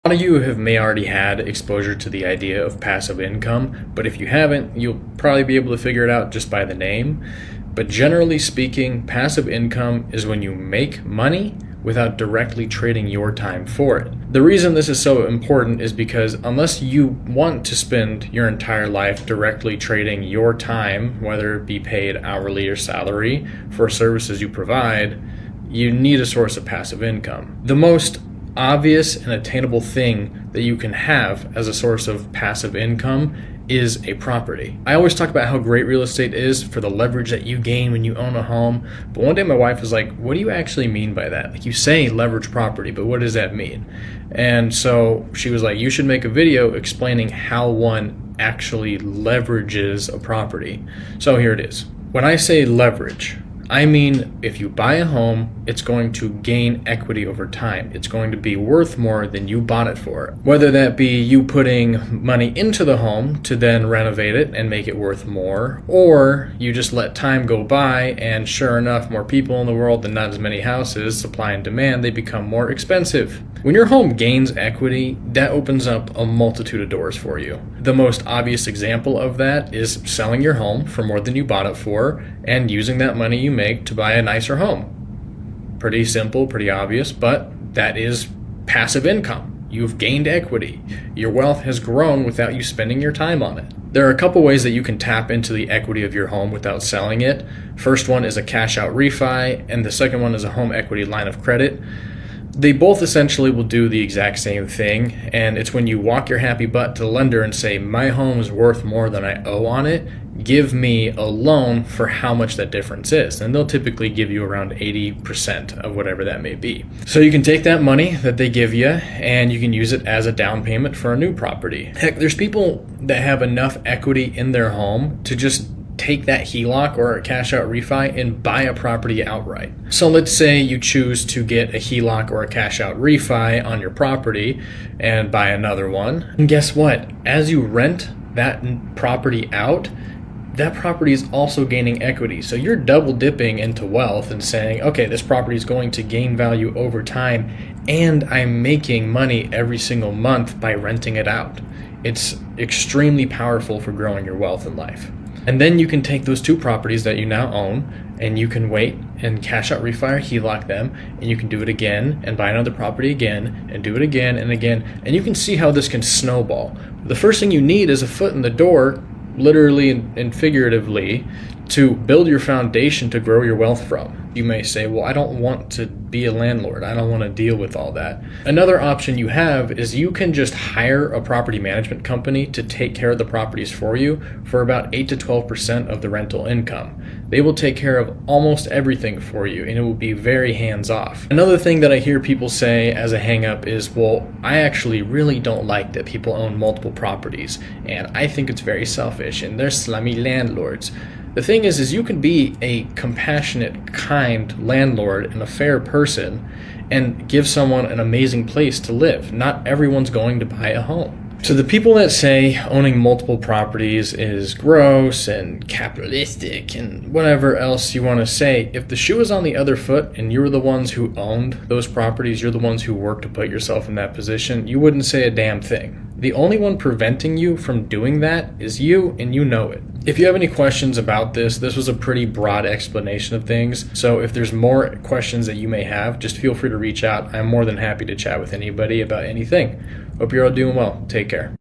A lot of you may already had exposure to the idea of passive income, but if you haven't, you'll probably be able to figure it out just by the name. But generally speaking, passive income is when you make money without directly trading your time for it. The reason this is so important is because unless you want to spend your entire life directly trading your time, whether it be paid hourly or salary, for services you provide, you need a source of passive income. The most obvious and attainable thing that you can have as a source of passive income is a property. I always talk about how great real estate is for the leverage that you gain when you own a home, but one day my wife was like, what do you actually mean by that? Like, you say leverage property, but what does that mean? And so she was like, you should make a video explaining how one actually leverages a property. So here it is. When I say leverage, I mean, if you buy a home, it's going to gain equity over time. It's going to be worth more than you bought it for. Whether that be you putting money into the home to then renovate it and make it worth more, or you just let time go by and sure enough, more people in the world and not as many houses, supply and demand, they become more expensive. When your home gains equity, that opens up a multitude of doors for you. The most obvious example of that is selling your home for more than you bought it for and using that money you make to buy a nicer home. Pretty simple, pretty obvious, but that is passive income. You've gained equity. Your wealth has grown without you spending your time on it. There are a couple ways that you can tap into the equity of your home without selling it. First one is a cash out refi, and the second one is a home equity line of credit. They both essentially will do the exact same thing, and it's when you walk your happy butt to the lender and say, my home is worth more than I owe on it, give me a loan for how much that difference is. And they'll typically give you around 80% of whatever that may be. So you can take that money that they give you and you can use it as a down payment for a new property. Heck, there's people that have enough equity in their home to just take that HELOC or a cash out refi and buy a property outright. So let's say you choose to get a HELOC or a cash out refi on your property and buy another one. And guess what? As you rent that property out, that property is also gaining equity. So you're double dipping into wealth and saying, okay, this property is going to gain value over time and I'm making money every single month by renting it out. It's extremely powerful for growing your wealth in life. And then you can take those two properties that you now own and you can wait and cash out refi or HELOC them, and you can do it again and buy another property again and do it again and again. And you can see how this can snowball. The first thing you need is a foot in the door, literally and figuratively, to build your foundation to grow your wealth from. You may say, well, I don't want to be a landlord. I don't want to deal with all that. Another option you have is you can just hire a property management company to take care of the properties for you for about 8 to 12% of the rental income. They will take care of almost everything for you and it will be very hands-off. Another thing that I hear people say as a hang-up is, well, I actually really don't like that people own multiple properties and I think it's very selfish and they're slummy landlords. The thing is you can be a compassionate, kind landlord and a fair person and give someone an amazing place to live. Not everyone's going to buy a home. So the people that say owning multiple properties is gross and capitalistic and whatever else you want to say, if the shoe is on the other foot and you're the ones who owned those properties, you're the ones who worked to put yourself in that position, you wouldn't say a damn thing. The only one preventing you from doing that is you, and you know it. If you have any questions about this was a pretty broad explanation of things. So if there's more questions that you may have, just feel free to reach out. I'm more than happy to chat with anybody about anything. Hope you're all doing well. Take care.